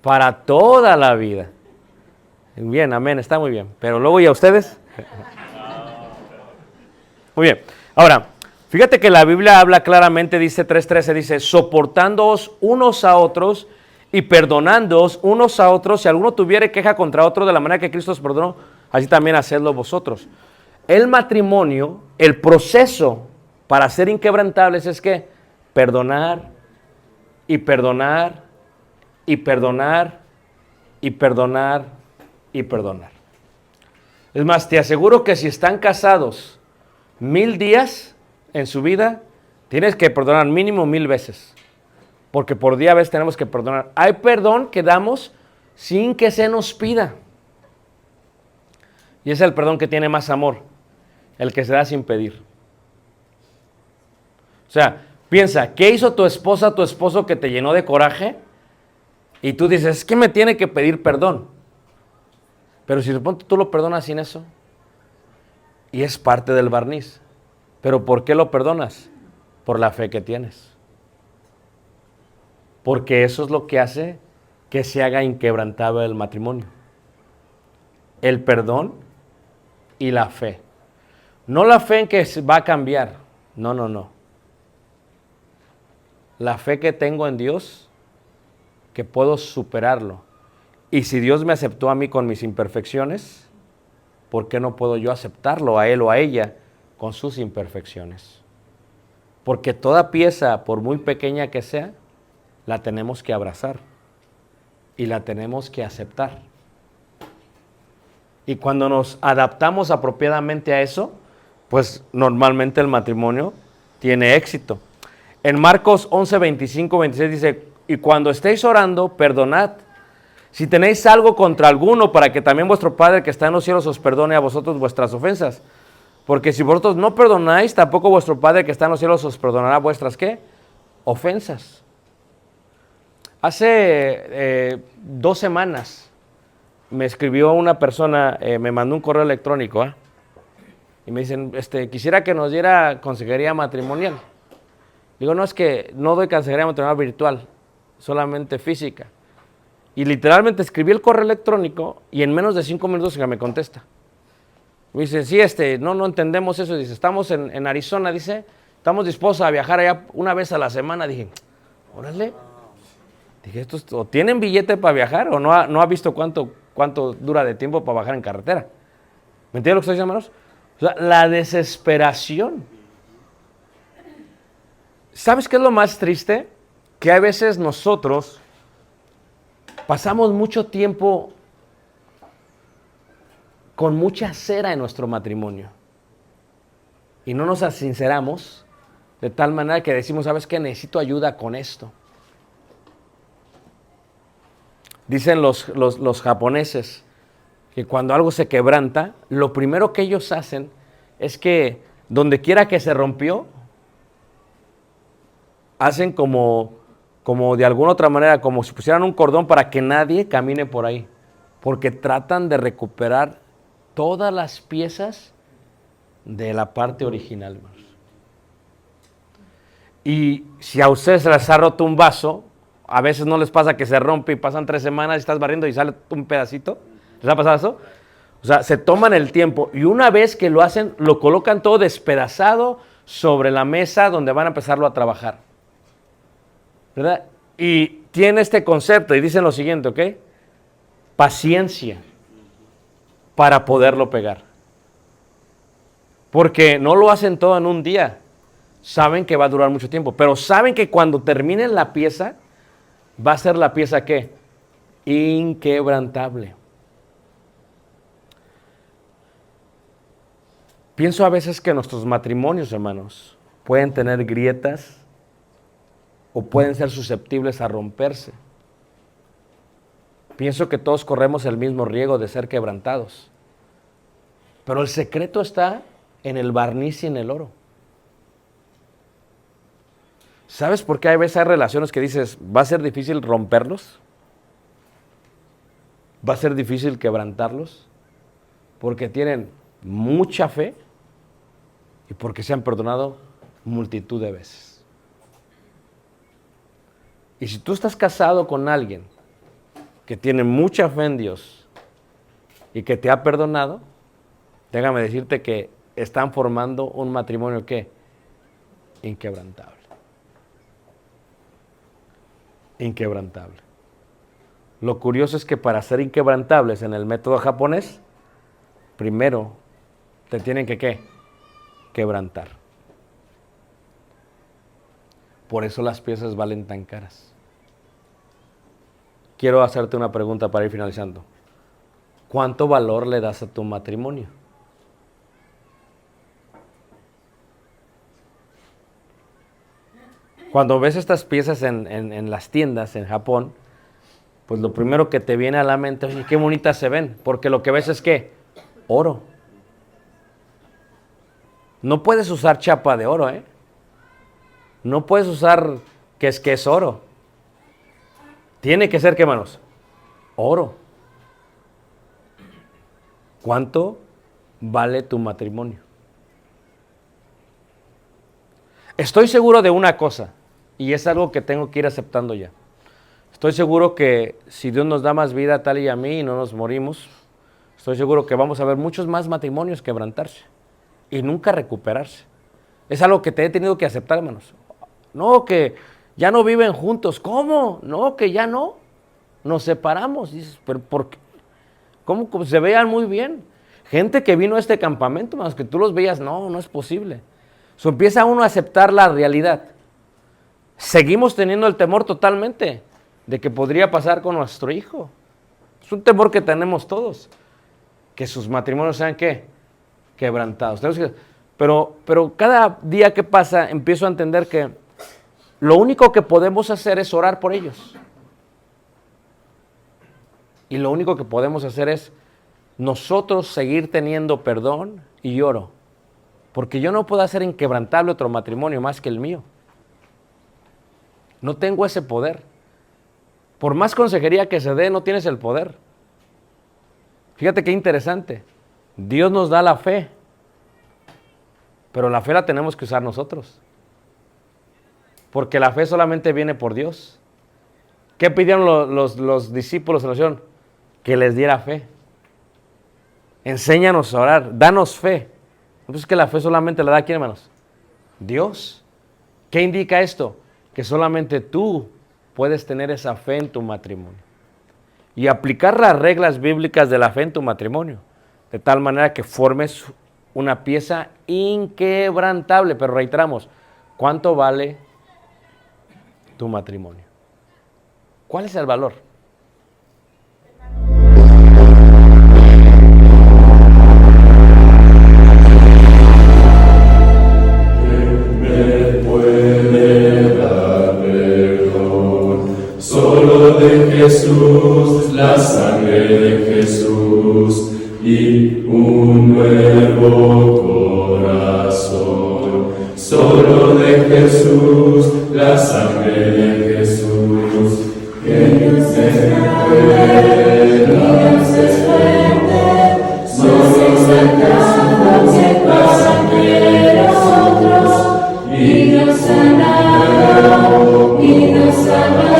para toda la vida. Bien, amén, está muy bien. Pero luego, ¿y a ustedes? Muy bien. Ahora, fíjate que la Biblia habla claramente, dice 3:13, dice, soportándoos unos a otros y perdonándoos unos a otros, si alguno tuviere queja contra otro de la manera que Cristo os perdonó, así también hacedlo vosotros. El matrimonio, el proceso para ser inquebrantables es que perdonar y perdonar y perdonar y perdonar y perdonar. Es más, te aseguro que si están casados 1000 días en su vida, tienes que perdonar mínimo 1000 veces. Porque por día a veces tenemos que perdonar. Hay perdón que damos sin que se nos pida. Y es el perdón que tiene más amor, el que se da sin pedir. O sea, piensa, ¿qué hizo tu esposa, tu esposo que te llenó de coraje? Y tú dices, es que me tiene que pedir perdón. Pero si suponte tú lo perdonas sin eso, y es parte del barniz. ¿Pero por qué lo perdonas? Por la fe que tienes. Porque eso es lo que hace que se haga inquebrantable el matrimonio. El perdón y la fe. No la fe en que va a cambiar. No, no, no. La fe que tengo en Dios, que puedo superarlo. Y si Dios me aceptó a mí con mis imperfecciones, ¿por qué no puedo yo aceptarlo a él o a ella con sus imperfecciones? Porque toda pieza, por muy pequeña que sea, la tenemos que abrazar y la tenemos que aceptar. Y cuando nos adaptamos apropiadamente a eso, pues normalmente el matrimonio tiene éxito. En Marcos 11, 25, 26 dice, y cuando estéis orando, perdonad. Si tenéis algo contra alguno, para que también vuestro Padre que está en los cielos os perdone a vosotros vuestras ofensas. Porque si vosotros no perdonáis, tampoco vuestro Padre que está en los cielos os perdonará vuestras, ¿qué? Ofensas. Hace 2 semanas me escribió una persona, me mandó un correo electrónico, y me dicen, quisiera que nos diera consejería matrimonial. Digo, no, es que no doy consejería matrimonial virtual, solamente física. Y literalmente escribí el correo electrónico y en menos de 5 minutos ya me contesta. Me dice, sí, no entendemos eso. Dice, estamos en Arizona, dice, estamos dispuestos a viajar allá una vez a la semana. Dije, órale. Dije, ¿estos o tienen billete para viajar o no ha visto cuánto dura de tiempo para bajar en carretera? ¿Me entienden lo que estoy diciendo, hermanos? O sea, la desesperación. ¿Sabes qué es lo más triste? Que a veces nosotros pasamos mucho tiempo con mucha cera en nuestro matrimonio y no nos sinceramos de tal manera que decimos, ¿sabes qué? Necesito ayuda con esto. Dicen los japoneses que cuando algo se quebranta, lo primero que ellos hacen es que donde quiera que se rompió, hacen como de alguna otra manera, como si pusieran un cordón para que nadie camine por ahí. Porque tratan de recuperar todas las piezas de la parte original, hermanos. Y si a ustedes se les ha roto un vaso, a veces no les pasa que se rompe y pasan 3 semanas y estás barriendo y sale un pedacito. ¿Les ha pasado eso? O sea, se toman el tiempo y una vez que lo hacen, lo colocan todo despedazado sobre la mesa donde van a empezarlo a trabajar. ¿Verdad? Y tiene este concepto y dicen lo siguiente, ¿ok? Paciencia para poderlo pegar. Porque no lo hacen todo en un día. Saben que va a durar mucho tiempo, pero saben que cuando terminen la pieza, va a ser la pieza ¿qué? Inquebrantable. Pienso a veces que nuestros matrimonios, hermanos, pueden tener grietas o pueden ser susceptibles a romperse. Pienso que todos corremos el mismo riesgo de ser quebrantados. Pero el secreto está en el barniz y en el oro. ¿Sabes por qué a veces hay relaciones que dices, va a ser difícil romperlos? ¿Va a ser difícil quebrantarlos? Porque tienen mucha fe y porque se han perdonado multitud de veces. Y si tú estás casado con alguien que tiene mucha fe en Dios y que te ha perdonado, déjame decirte que están formando un matrimonio ¿qué? Inquebrantable. Inquebrantable. Lo curioso es que para ser inquebrantables en el método japonés, primero te tienen que ¿qué? Quebrantar. Por eso las piezas valen tan caras. Quiero hacerte una pregunta para ir finalizando. ¿Cuánto valor le das a tu matrimonio? Cuando ves estas piezas en las tiendas en Japón, pues lo primero que te viene a la mente, oye, qué bonitas se ven, porque lo que ves es ¿qué? Oro. No puedes usar chapa de oro, ¿eh? No puedes usar que es oro. Tiene que ser, ¿qué, manos? Oro. ¿Cuánto vale tu matrimonio? Estoy seguro de una cosa, y es algo que tengo que ir aceptando ya. Estoy seguro que si Dios nos da más vida a tal y a mí y no nos morimos, estoy seguro que vamos a ver muchos más matrimonios quebrantarse y nunca recuperarse. Es algo que te he tenido que aceptar, hermanos. No, que ya no viven juntos. ¿Cómo? No, que ya no. Nos separamos. Dices, pero ¿por qué? ¿Cómo? Se veían muy bien. Gente que vino a este campamento, hermanos, que tú los veías, no es posible. So, empieza uno a aceptar la realidad. Seguimos teniendo el temor totalmente de que podría pasar con nuestro hijo. Es un temor que tenemos todos. Que sus matrimonios sean, ¿qué? Quebrantados. Pero cada día que pasa empiezo a entender que lo único que podemos hacer es orar por ellos. Y lo único que podemos hacer es nosotros seguir teniendo perdón y oro. Porque yo no puedo hacer inquebrantable otro matrimonio más que el mío. No tengo ese poder. Por más consejería que se dé, no tienes el poder. Fíjate qué interesante. Dios nos da la fe, pero la fe la tenemos que usar nosotros. Porque la fe solamente viene por Dios. ¿Qué pidieron los discípulos en la oración? Que les diera fe. Enséñanos a orar, danos fe. Entonces, que la fe solamente la da ¿quién, hermanos? Dios. ¿Qué indica esto? Que solamente tú puedes tener esa fe en tu matrimonio. Y aplicar las reglas bíblicas de la fe en tu matrimonio. De tal manera que formes una pieza inquebrantable. Pero reiteramos, ¿cuánto vale tu matrimonio? ¿Cuál es el valor? Solo de Jesús, la sangre de Jesús y un nuevo corazón. Solo de Jesús, la sangre de Jesús. Que Dios es fuerte, Dios es fuerte. Solo de Jesús, la sangre de nosotros. Y Dios sanado, y Dios sanado.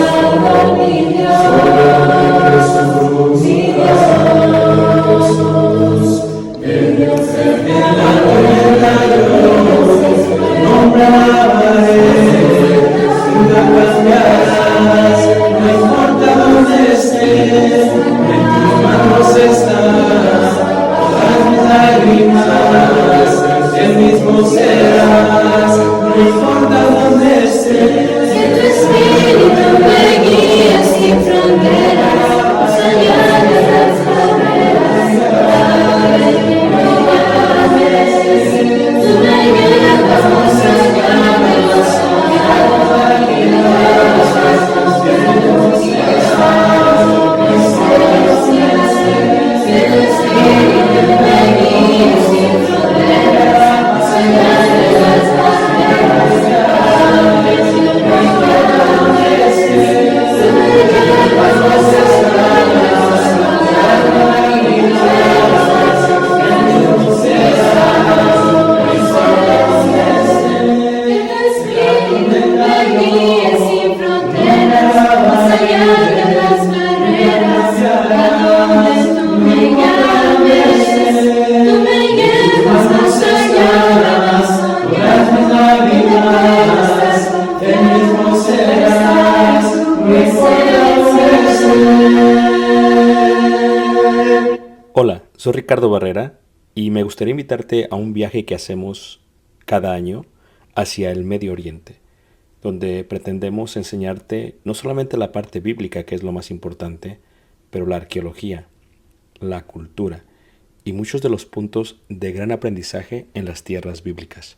No importa dónde estés, Soy Ricardo Barrera y me gustaría invitarte a un viaje que hacemos cada año hacia el Medio Oriente, donde pretendemos enseñarte no solamente la parte bíblica, que es lo más importante, pero la arqueología, la cultura y muchos de los puntos de gran aprendizaje en las tierras bíblicas.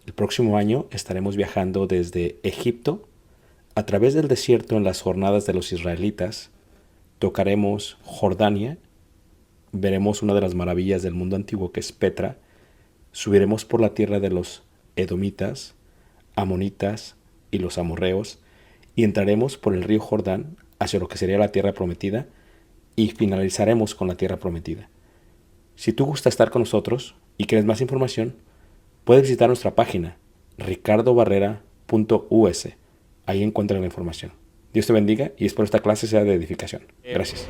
El próximo año estaremos viajando desde Egipto a través del desierto en las jornadas de los israelitas, tocaremos Jordania, veremos una de las maravillas del mundo antiguo que es Petra, subiremos por la tierra de los edomitas, amonitas y los amorreos y entraremos por el río Jordán hacia lo que sería la tierra prometida y finalizaremos con la tierra prometida. Si tú gustas estar con nosotros y quieres más información, puedes visitar nuestra página ricardobarrera.us. Ahí encuentras la información. Dios te bendiga y espero esta clase sea de edificación. Gracias.